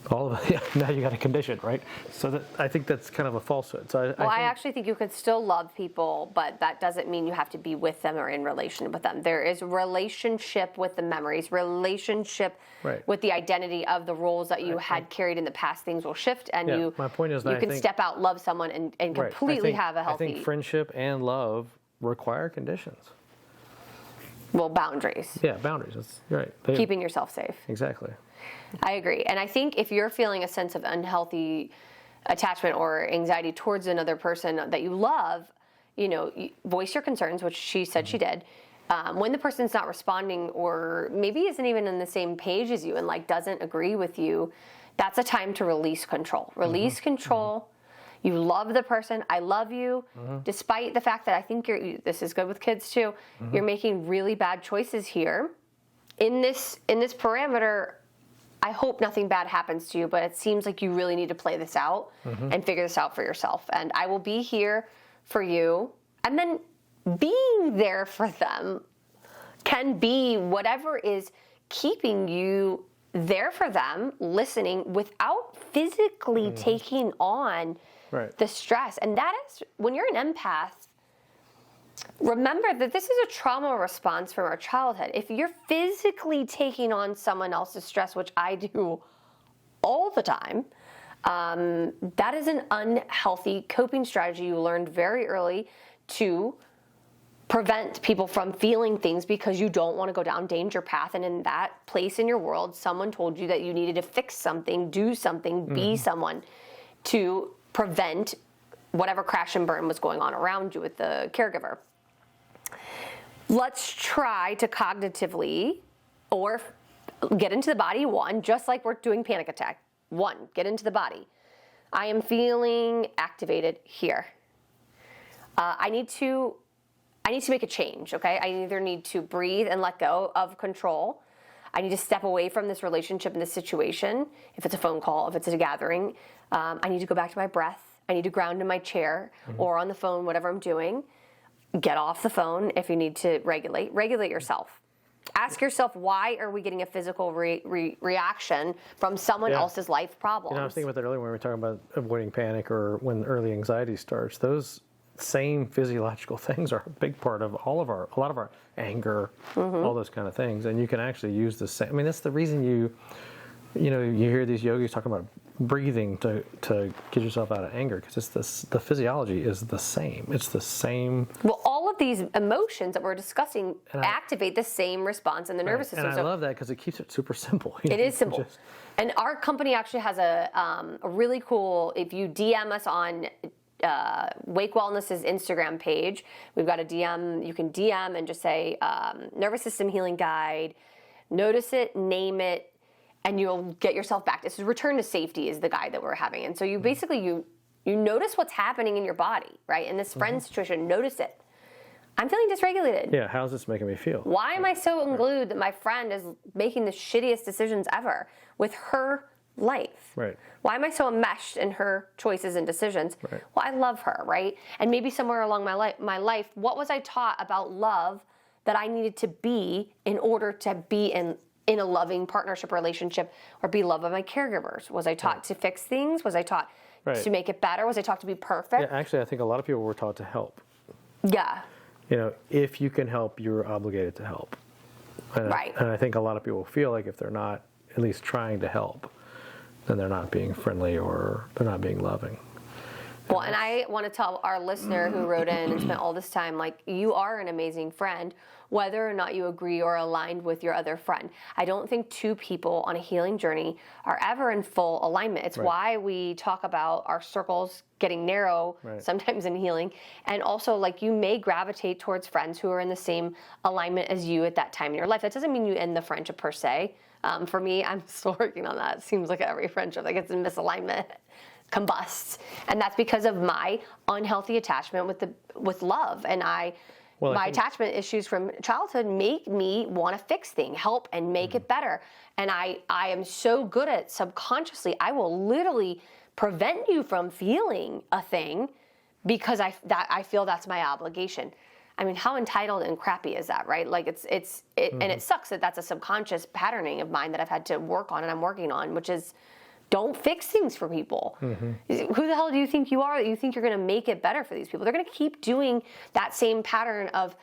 C: All of it. Now you got a condition, right? So I think that's kind of a falsehood. So I
B: actually think you could still love people, but that doesn't mean you have to be with them or in relation with them. There is relationship with the memories, relationship with the identity of the roles that you had carried in the past. Things will shift, and
C: my point is
B: you can step out, love someone, and completely have a healthy.
C: I think friendship and love require conditions.
B: Well, boundaries.
C: Yeah, boundaries. That's right.
B: Keeping yourself safe.
C: Exactly.
B: I agree. And I think if you're feeling a sense of unhealthy attachment or anxiety towards another person that you love, voice your concerns, which she said she did. When the person's not responding or maybe isn't even on the same page as you and doesn't agree with you, that's a time to release control. Release control. You love the person. I love you, despite the fact that I think this is good with kids too. You're making really bad choices here. In this parameter, I hope nothing bad happens to you, but it seems like you really need to play this out and figure this out for yourself. And I will be here for you. And then being there for them can be whatever is keeping you there for them, listening without physically taking on the stress. And that is, when you're an empath, remember that this is a trauma response from our childhood. If you're physically taking on someone else's stress, which I do all the time, that is an unhealthy coping strategy you learned very early to prevent people from feeling things because you don't want to go down danger path. And in that place in your world, someone told you that you needed to fix something, do something, be someone to prevent whatever crash and burn was going on around you with the caregiver. Let's try to cognitively or get into the body, just like we're doing panic attack. Get into the body. I am feeling activated here. I need to make a change, okay? I either need to breathe and let go of control. I need to step away from this relationship and this situation. If it's a phone call, if it's a gathering, I need to go back to my breath. I need to ground in my chair or on the phone, whatever I'm doing. Get off the phone if you need to regulate. Regulate yourself. Ask yourself, why are we getting a physical reaction from someone else's life problems?
C: I was thinking about that earlier when we were talking about avoiding panic or when early anxiety starts. Those same physiological things are a big part of a lot of our anger, all those kind of things. And you can actually use the same. I mean, that's the reason you hear these yogis talking about breathing to get yourself out of anger, because the physiology is the same. It's the same.
B: Well, all of these emotions that we're discussing activate the same response in the nervous system.
C: And I love that because it keeps it super simple.
B: It is simple. And our company actually has a really cool, if you DM us on Wake Wellness's Instagram page, we've got a DM, you can DM and just say nervous system healing guide, notice it, name it, and you'll get yourself back. This is return to safety is the guide that we're having. And so you basically, you notice what's happening in your body, right? In this friend situation, notice it. I'm feeling dysregulated.
C: Yeah, how's this making me feel?
B: Why am I so unglued that my friend is making the shittiest decisions ever with her life?
C: Right.
B: Why am I so enmeshed in her choices and decisions?
C: Right.
B: Well, I love her, right? And maybe somewhere along my life, what was I taught about love that I needed to be in order to be in a loving partnership relationship or be loved by my caregivers? Was I taught to fix things? Was I taught to make it better? Was I taught to be perfect?
C: Yeah, actually, I think a lot of people were taught to help.
B: Yeah.
C: You know, if you can help, you're obligated to help. And and I think a lot of people feel like if they're not at least trying to help, then they're not being friendly or they're not being loving.
B: Well, and I want to tell our listener who wrote in and spent all this time, like, you are an amazing friend, whether or not you agree or aligned with your other friend. I don't think two people on a healing journey are ever in full alignment. It's why we talk about our circles getting narrow sometimes in healing. And also, like, you may gravitate towards friends who are in the same alignment as you at that time in your life. That doesn't mean you end the friendship per se. For me, I'm still working on that. It seems like every friendship that gets in misalignment combusts, and that's because of my unhealthy attachment with love, and my attachment issues from childhood make me want to fix things, help, and make it better. And I am so good at subconsciously, I will literally prevent you from feeling a thing because I feel that's my obligation. I mean, how entitled and crappy is that, right? Like and it sucks that that's a subconscious patterning of mine that I've had to work on and I'm working on, which is, don't fix things for people. Who the hell do you think you are that you think you're going to make it better for these people? They're going to keep doing that same pattern of,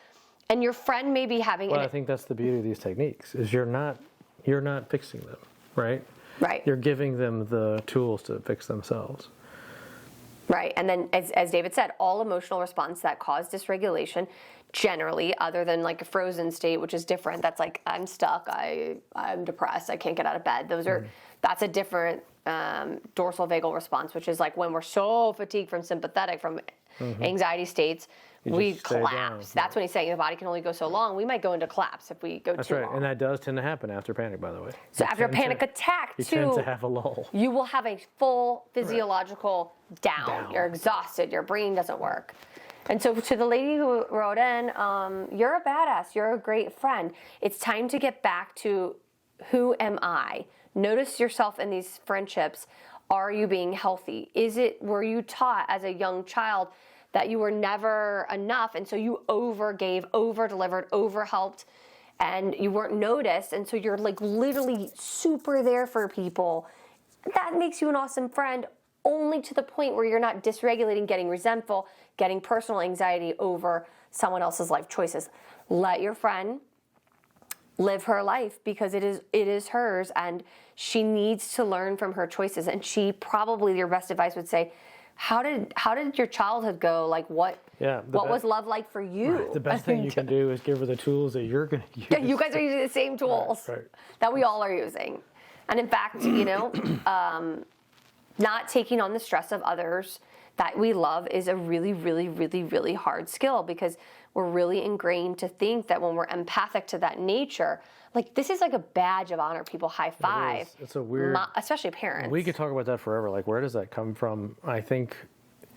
B: and your friend may be having.
C: Well, I think that's the beauty of these techniques is you're not fixing them, right?
B: Right.
C: You're giving them the tools to fix themselves.
B: Right, and then as David said, all emotional response that cause dysregulation, generally, other than like a frozen state, which is different. That's like I'm stuck, I'm depressed, I can't get out of bed. That's a different dorsal vagal response, which is like when we're so fatigued from sympathetic, from anxiety states, we collapse. That's when he's saying the body can only go so long. We might go into collapse if we go too long.
C: That's right, and that does tend to happen after panic, by the way.
B: So after a panic attack,
C: you tend to have a lull.
B: You will have a full physiological down. You're exhausted. Your brain doesn't work. And so to the lady who wrote in, you're a badass. You're a great friend. It's time to get back to who am I? Notice yourself in these friendships. Are you being healthy? Were you taught as a young child that you were never enough, and so you overgave, over-delivered, over-helped, and you weren't noticed, and so you're like literally super there for people? That makes you an awesome friend, only to the point where you're not dysregulating, getting resentful, getting personal anxiety over someone else's life choices. Let your friend live her life because it is hers, and she needs to learn from her choices. And she probably, your best advice would say, how did your childhood go? Like what was love like for you?
C: Right. The best thing you can do is give her the tools that you're going to use.
B: Yeah, you guys are using the same tools that we all are using. And in fact, not taking on the stress of others that we love is a really, really, really, really hard skill, because we're really ingrained to think that when we're empathic to that nature, like this is like a badge of honor. People high five.
C: It's a weird,
B: especially parents.
C: We could talk about that forever. Like, where does that come from? I think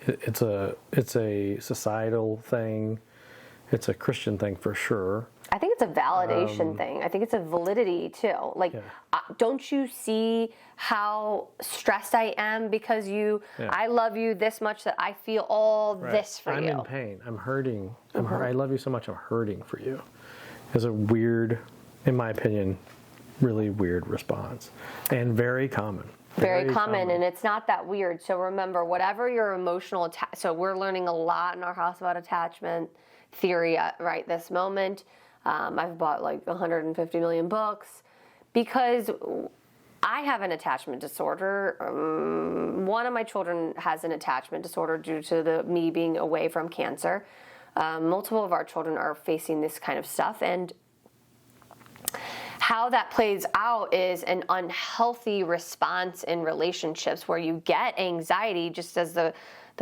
C: it's a societal thing. It's a Christian thing for sure.
B: I think it's a validation thing. I think it's a validity too. Like, don't you see how stressed I am because I love you this much that I feel all this for you.
C: I'm in pain. I'm hurting. I love you so much. I'm hurting for you. It's a weird, in my opinion, really weird response, and very common.
B: Very common, and it's not that weird. So remember, whatever your emotional so we're learning a lot in our house about attachment theory right this moment. I've bought like 150 million books because I have an attachment disorder. One of my children has an attachment disorder due to me being away from cancer. Multiple of our children are facing this kind of stuff, and how that plays out is an unhealthy response in relationships where you get anxiety, just as the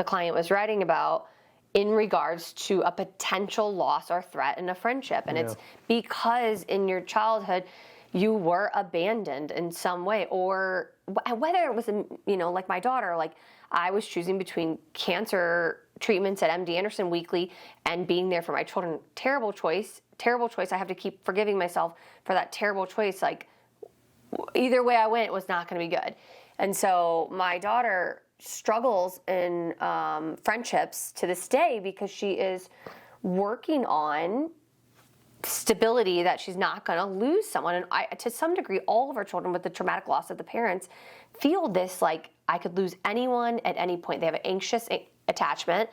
B: client was writing about, in regards to a potential loss or threat in a friendship. And it's because in your childhood, you were abandoned in some way, or whether it was, like my daughter, like I was choosing between cancer treatments at MD Anderson weekly and being there for my children. Terrible choice. I have to keep forgiving myself for that terrible choice. Like either way I went, it was not going to be good. And so my daughter struggles in friendships to this day because she is working on stability that she's not going to lose someone. And to some degree, all of our children with the traumatic loss of the parents feel this, like I could lose anyone at any point. They have an anxious attachment.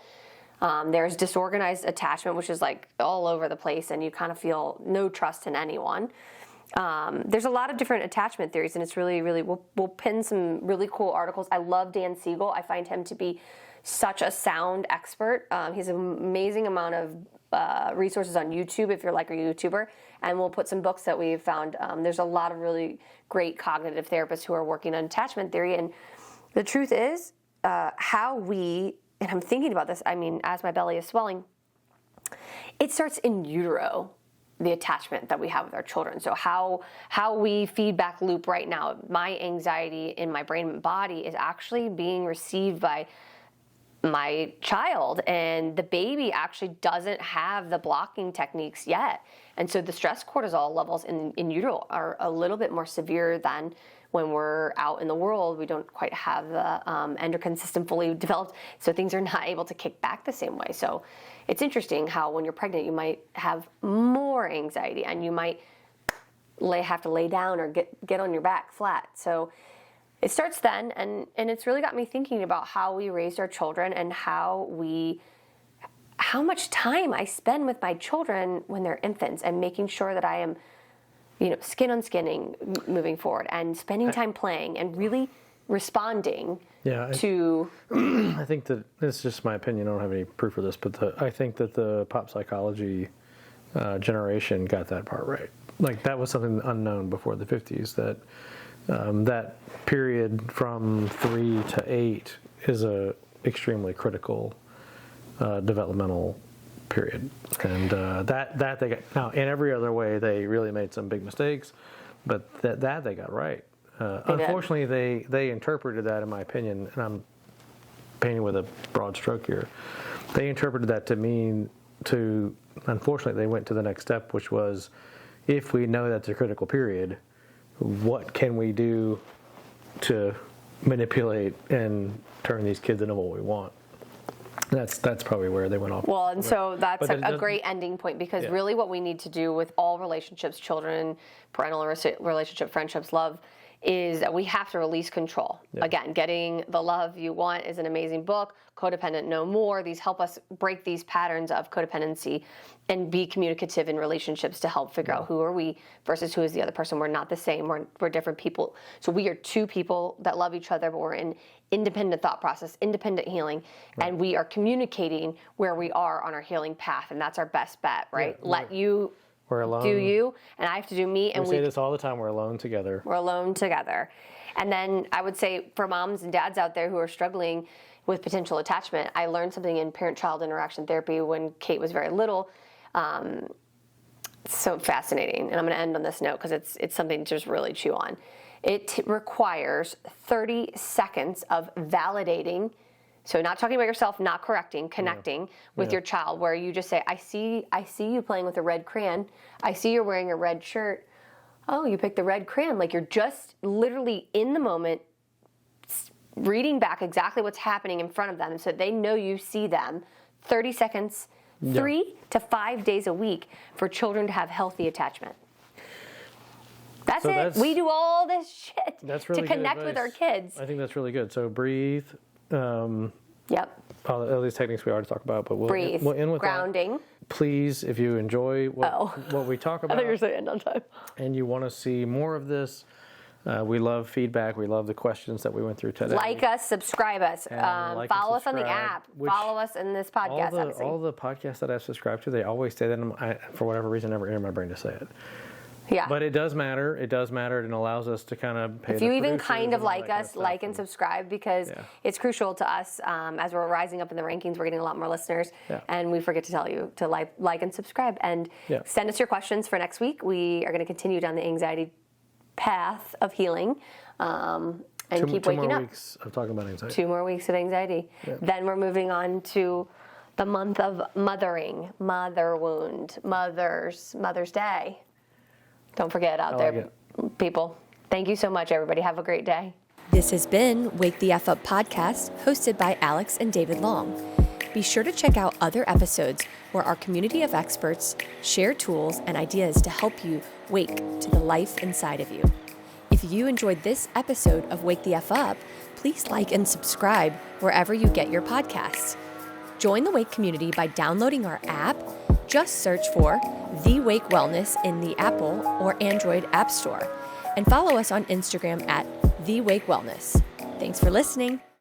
B: There's disorganized attachment, which is like all over the place, and you kind of feel no trust in anyone. There's a lot of different attachment theories, and it's really, we'll pin some really cool articles. I love Dan Siegel. I find him to be such a sound expert. He has an amazing amount of resources on YouTube if you're like a YouTuber, and we'll put some books that we've found. There's a lot of really great cognitive therapists who are working on attachment theory, and the truth is how we, and I'm thinking about this, I mean, as my belly is swelling, it starts in utero, the attachment that we have with our children. So how we feedback loop right now, my anxiety in my brain and body is actually being received by my child, and the baby actually doesn't have the blocking techniques yet. And so the stress cortisol levels in utero are a little bit more severe than when we're out in the world. We don't quite have the endocrine system fully developed, so things are not able to kick back the same way. So it's interesting how when you're pregnant, you might have more anxiety, and you might have to lay down or get on your back flat. So it starts then, and it's really got me thinking about how we raised our children and how much time I spend with my children when they're infants, and making sure that I am, skin on skinning moving forward, and spending time playing and really responding to.
C: I think that it's just my opinion. I don't have any proof of this, but I think that the pop psychology generation got that part right. Like that was something unknown before the 50s, that that period from 3 to 8 is a extremely critical developmental period, and that they got. Now, in every other way, they really made some big mistakes, but that they got right. Unfortunately, they interpreted that, in my opinion, and I'm painting with a broad stroke here. They interpreted that to mean to. Unfortunately, they went to the next step, which was, if we know that's a critical period, what can we do to manipulate and turn these kids into what we want? That's probably where they went off.
B: Well, and so that's a great ending point, because really what we need to do with all relationships, children, parental relationship, friendships, love, is that we have to release control. Yeah. Again, Getting the Love You Want is an amazing book. Codependent No More. These help us break these patterns of codependency and be communicative in relationships to help figure out who are we versus who is the other person. We're not the same. We're different people. So we are two people that love each other, but we're in independent thought process, independent healing, and we are communicating where we are on our healing path, and that's our best bet, right?
C: We're alone.
B: Do you, and I have to do me. And
C: we say this all the time, we're alone together.
B: We're alone together. And then I would say for moms and dads out there who are struggling with potential attachment, I learned something in parent-child interaction therapy when Kate was very little. So fascinating. And I'm going to end on this note because it's something to just really chew on. It requires 30 seconds of validating. So not talking about yourself, not correcting, connecting with your child, where you just say, I see you playing with a red crayon. I see you're wearing a red shirt. Oh, you picked the red crayon. Like, you're just literally in the moment reading back exactly what's happening in front of them so they know you see them. 30 seconds, 3 to 5 days a week for children to have healthy attachment. That's it. We do all this shit to connect with our kids.
C: I think that's really good. So breathe.
B: Yep.
C: All these techniques we already talked about, but we'll end with
B: grounding.
C: That. Please, if you enjoy what we talk about,
B: I thought you were saying end on time,
C: and you want to see more of this, we love feedback. We love the questions that we went through today.
B: Like us, subscribe us, follow us on the app, follow us in this podcast.
C: All the podcasts that I've subscribed to, they always say that. For whatever reason, never enter my brain to say it.
B: Yeah.
C: But it does matter. It does matter, and allows us to kind of pay.
B: If
C: the
B: you even
C: producers
B: kind of
C: and all
B: like
C: that kind of
B: us,
C: stuff.
B: like and subscribe, because it's crucial to us. As we're rising up in the rankings, we're getting a lot more listeners, and we forget to tell you to like and subscribe, and send us your questions for next week. We are going to continue down the anxiety path of healing, and keep waking up.
C: 2 more weeks of talking about anxiety.
B: 2 more weeks of anxiety.
C: Yeah.
B: Then we're moving on to the month of mothering, mother wound, Mother's Day. Don't forget out there, people. Thank you so much, everybody. Have a great day.
D: This has been Wake the F Up podcast, hosted by Alix and David Long. Be sure to check out other episodes where our community of experts share tools and ideas to help you wake to the life inside of you. If you enjoyed this episode of Wake the F Up, please like and subscribe wherever you get your podcasts. Join the Wake community by downloading our app. Just search for The Wake Wellness in the Apple or Android App Store. And follow us on Instagram at The Wake Wellness. Thanks for listening.